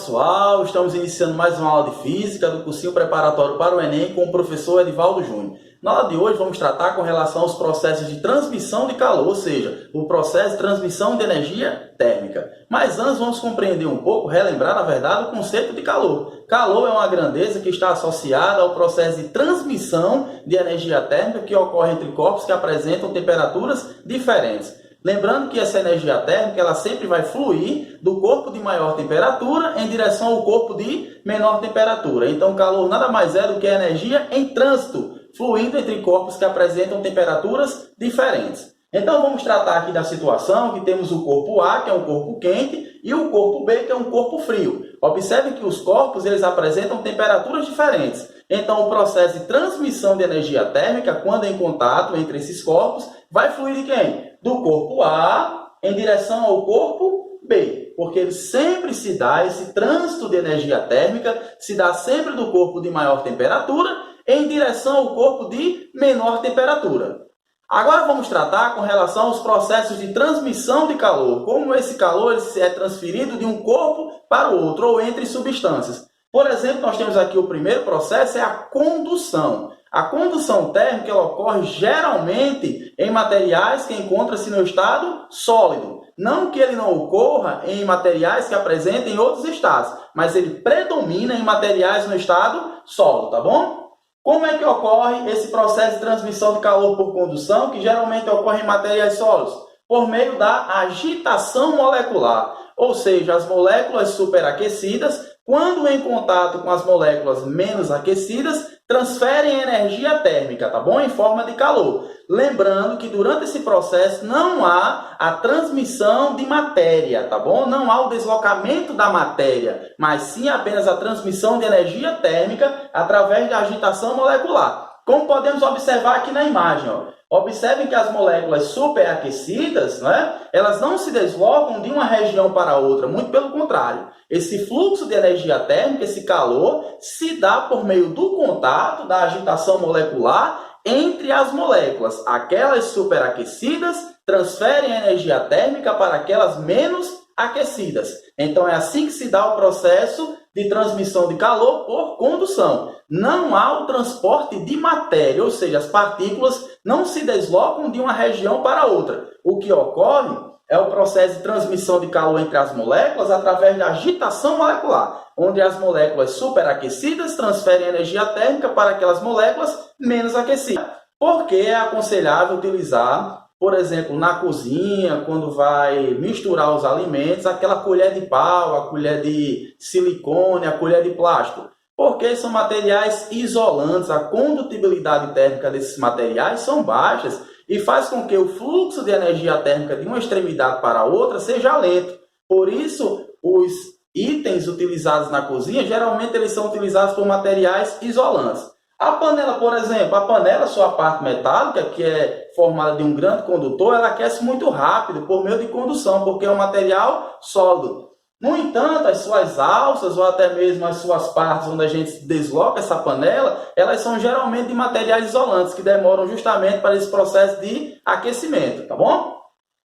pessoal, estamos iniciando mais uma aula de Física do cursinho preparatório para o Enem com o professor Edivaldo Júnior. Na aula de hoje vamos tratar com relação aos processos de transmissão de calor, ou seja, o processo de transmissão de energia térmica. Mas antes vamos compreender um pouco, relembrar na verdade o conceito de calor. Calor é uma grandeza que está associada ao processo de transmissão de energia térmica que ocorre entre corpos que apresentam temperaturas diferentes. Lembrando que essa energia térmica ela sempre vai fluir do corpo de maior temperatura em direção ao corpo de menor temperatura. Então, calor nada mais é do que a energia em trânsito, fluindo entre corpos que apresentam temperaturas diferentes. Então, vamos tratar aqui da situação que temos o corpo A, que é um corpo quente, e o corpo B, que é um corpo frio. Observe que os corpos eles apresentam temperaturas diferentes. Então, o processo de transmissão de energia térmica, quando em contato entre esses corpos, vai fluir de quem? Do corpo A em direção ao corpo B, porque ele sempre se dá, esse trânsito de energia térmica se dá sempre do corpo de maior temperatura em direção ao corpo de menor temperatura. Agora vamos tratar com relação aos processos de transmissão de calor, como esse calor é transferido de um corpo para o outro ou entre substâncias. Por exemplo, nós temos aqui o primeiro processo, é a condução. A condução térmica ela ocorre geralmente em materiais que encontram-se no estado sólido. Não que ele não ocorra em materiais que apresentem outros estados, mas ele predomina em materiais no estado sólido, tá bom? Como é que ocorre esse processo de transmissão de calor por condução, que geralmente ocorre em materiais sólidos? Por meio da agitação molecular, ou seja, as moléculas superaquecidas, quando em contato com as moléculas menos aquecidas, transferem energia térmica, tá bom? Em forma de calor. Lembrando que durante esse processo não há a transmissão de matéria, tá bom? Não há o deslocamento da matéria, mas sim apenas a transmissão de energia térmica através da agitação molecular. Como podemos observar aqui na imagem, ó. Observem que as moléculas superaquecidas, né, elas não se deslocam de uma região para outra, muito pelo contrário. Esse fluxo de energia térmica, esse calor, se dá por meio do contato, da agitação molecular entre as moléculas. Aquelas superaquecidas transferem a energia térmica para aquelas menos aquecidas. Então, é assim que se dá o processo de transmissão de calor por condução. Não há o transporte de matéria, ou seja, as partículas não se deslocam de uma região para outra. O que ocorre é o processo de transmissão de calor entre as moléculas através da agitação molecular, onde as moléculas superaquecidas transferem energia térmica para aquelas moléculas menos aquecidas. Por que é aconselhável utilizar, por exemplo, na cozinha, quando vai misturar os alimentos, aquela colher de pau, a colher de silicone, a colher de plástico? Porque são materiais isolantes, a condutibilidade térmica desses materiais são baixas e faz com que o fluxo de energia térmica de uma extremidade para a outra seja lento. Por isso, os itens utilizados na cozinha, geralmente eles são utilizados por materiais isolantes. A panela, por exemplo, a panela, sua parte metálica, que é formada de um grande condutor, ela aquece muito rápido por meio de condução, porque é um material sólido. No entanto, as suas alças ou até mesmo as suas partes onde a gente desloca essa panela, elas são geralmente de materiais isolantes, que demoram justamente para esse processo de aquecimento, tá bom?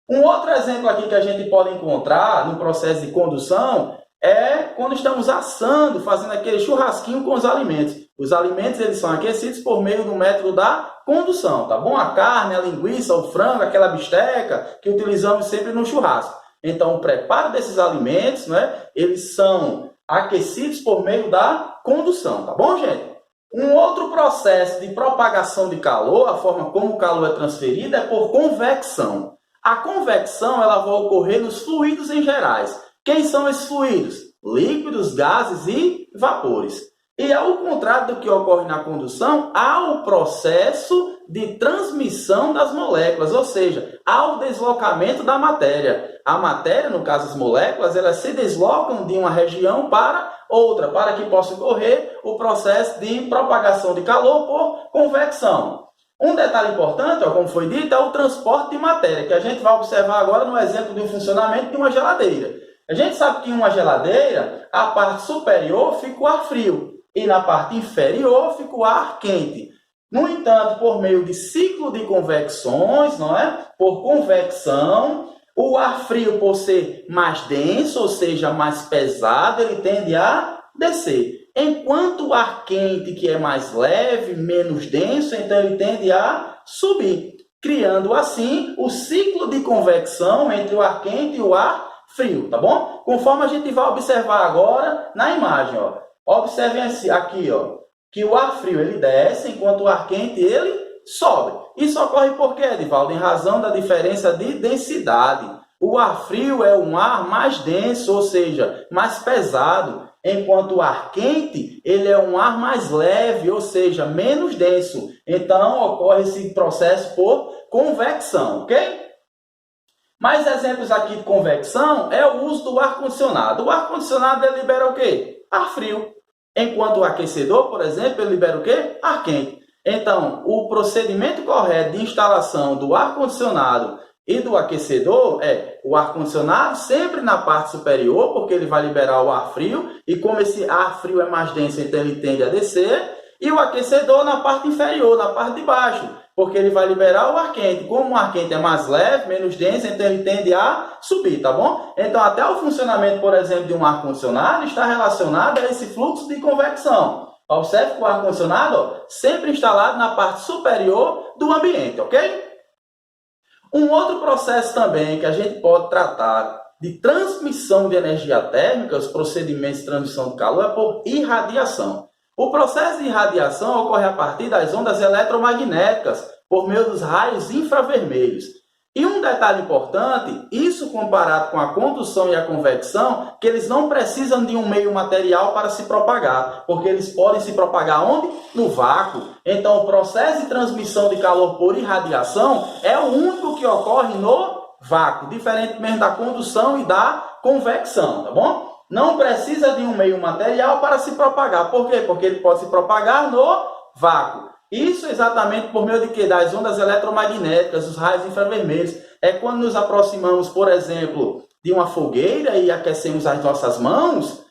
Um outro exemplo aqui que a gente pode encontrar no processo de condução é quando estamos assando, fazendo aquele churrasquinho com os alimentos. Os alimentos eles são aquecidos por meio do método da condução, tá bom? A carne, a linguiça, o frango, aquela bisteca que utilizamos sempre no churrasco. Então, o preparo desses alimentos, né, eles são aquecidos por meio da condução, tá bom, gente? Um outro processo de propagação de calor, a forma como o calor é transferido, é por convecção. A convecção ela vai ocorrer nos fluidos em gerais. Quem são esses fluidos? Líquidos, gases e vapores. E ao contrário do que ocorre na condução, há o processo de transmissão das moléculas, ou seja, há o deslocamento da matéria. A matéria, no caso as moléculas, elas se deslocam de uma região para outra, para que possa ocorrer o processo de propagação de calor por convecção. Um detalhe importante, como foi dito, é o transporte de matéria, que a gente vai observar agora no exemplo do funcionamento de uma geladeira. A gente sabe que em uma geladeira, a parte superior fica o ar frio e na parte inferior fica o ar quente. No entanto, por meio de ciclo de convecções, não é? Por convecção, O ar frio, por ser mais denso, ou seja, mais pesado, ele tende a descer. Enquanto o ar quente, que é mais leve, menos denso, então ele tende a subir, criando assim o ciclo de convecção entre o ar quente e o ar frio, tá bom? Conforme a gente vai observar agora na imagem, ó. Observem aqui, ó, que o ar frio ele desce, enquanto o ar quente ele sobe. Isso ocorre por quê, Edivaldo? Em razão da diferença de densidade. O ar frio é um ar mais denso, ou seja, mais pesado, enquanto o ar quente ele é um ar mais leve, ou seja, menos denso. Então, ocorre esse processo por convecção, ok? Mais exemplos aqui de convecção é o uso do ar-condicionado. O ar-condicionado ele libera o quê? Ar frio. Enquanto o aquecedor, por exemplo, ele libera o quê? Ar quente. Então, o procedimento correto de instalação do ar-condicionado e do aquecedor é o ar-condicionado sempre na parte superior, porque ele vai liberar o ar frio, e como esse ar frio é mais denso, então ele tende a descer, e o aquecedor na parte inferior, na parte de baixo, porque ele vai liberar o ar quente. Como o ar quente é mais leve, menos denso, então ele tende a subir, tá bom? Então, até o funcionamento, por exemplo, de um ar-condicionado está relacionado a esse fluxo de convecção. Observe que o ar-condicionado sempre instalado na parte superior do ambiente, ok? Um outro processo também que a gente pode tratar de transmissão de energia térmica, os procedimentos de transmissão de calor, é por irradiação. O processo de irradiação ocorre a partir das ondas eletromagnéticas, por meio dos raios infravermelhos. E um detalhe importante, isso comparado com a condução e a convecção, que eles não precisam de um meio material para se propagar, porque eles podem se propagar onde? No vácuo. Então, o processo de transmissão de calor por irradiação é o único que ocorre no vácuo, diferentemente da condução e da convecção, tá bom? Não precisa de um meio material para se propagar. Por quê? Porque ele pode se propagar no vácuo. Isso exatamente por meio de quê? Das ondas eletromagnéticas, os raios infravermelhos. É quando nos aproximamos, por exemplo, de uma fogueira e aquecemos as nossas mãos,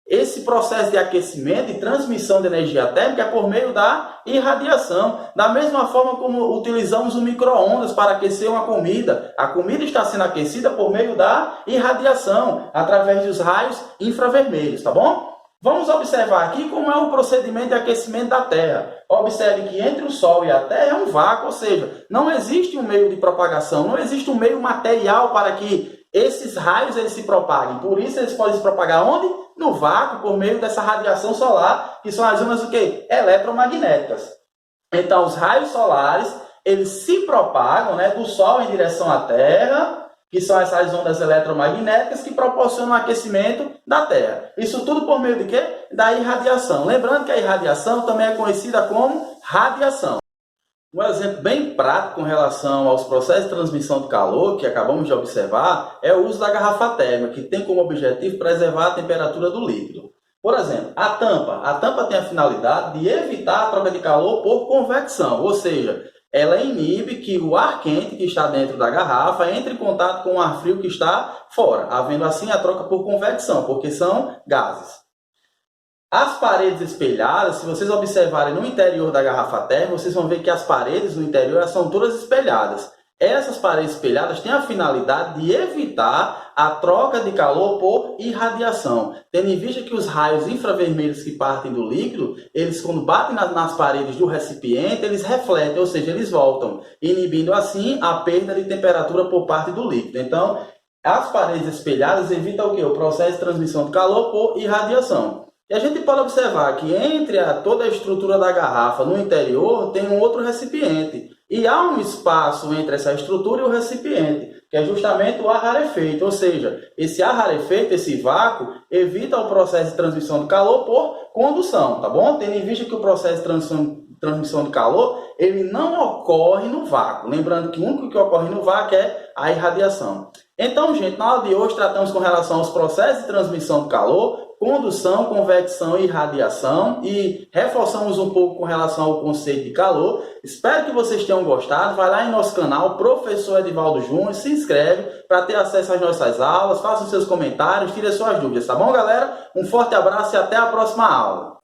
esse processo de aquecimento e transmissão de energia térmica é por meio da irradiação. Da mesma forma como utilizamos o micro-ondas para aquecer uma comida. A comida está sendo aquecida por meio da irradiação, através dos raios infravermelhos, tá bom? Vamos observar aqui como é o procedimento de aquecimento da Terra. Observe que entre o Sol e a Terra é um vácuo, ou seja, não existe um meio de propagação, não existe um meio material para que esses raios eles se propaguem. Por isso eles podem se propagar onde? No vácuo, por meio dessa radiação solar, que são as ondas o quê? Eletromagnéticas. Então, os raios solares, eles se propagam, né, do Sol em direção à Terra, que são essas ondas eletromagnéticas que proporcionam o aquecimento da Terra. Isso tudo por meio de quê? Da irradiação. Lembrando que a irradiação também é conhecida como radiação. Um exemplo bem prático com relação aos processos de transmissão de calor que acabamos de observar é o uso da garrafa térmica, que tem como objetivo preservar a temperatura do líquido. Por exemplo, a tampa tem a finalidade de evitar a troca de calor por convecção, ou seja, ela inibe que o ar quente que está dentro da garrafa entre em contato com o ar frio que está fora, havendo assim a troca por convecção, porque são gases. As paredes espelhadas, se vocês observarem no interior da garrafa térmica, vocês vão ver que as paredes no interior são todas espelhadas. Essas paredes espelhadas têm a finalidade de evitar a troca de calor por irradiação, tendo em vista que os raios infravermelhos que partem do líquido, eles quando batem nas paredes do recipiente, eles refletem, ou seja, eles voltam, inibindo assim a perda de temperatura por parte do líquido. Então, as paredes espelhadas evitam o quê? O processo de transmissão de calor por irradiação. E a gente pode observar que entre toda a estrutura da garrafa no interior tem um outro recipiente. E há um espaço entre essa estrutura e o recipiente, que é justamente o ar rarefeito. Ou seja, esse ar rarefeito, esse vácuo, evita o processo de transmissão de calor por condução, tá bom? Tendo em vista que o processo de transmissão de calor, ele não ocorre no vácuo. Lembrando que o único que ocorre no vácuo é a irradiação. Então, gente, na aula de hoje tratamos com relação aos processos de transmissão de calor, condução, convecção e radiação, e reforçamos um pouco com relação ao conceito de calor. Espero que vocês tenham gostado. Vai lá em nosso canal, Professor Edivaldo Júnior, se inscreve para ter acesso às nossas aulas, faça os seus comentários, tire as suas dúvidas, tá bom, galera? Um forte abraço e até a próxima aula.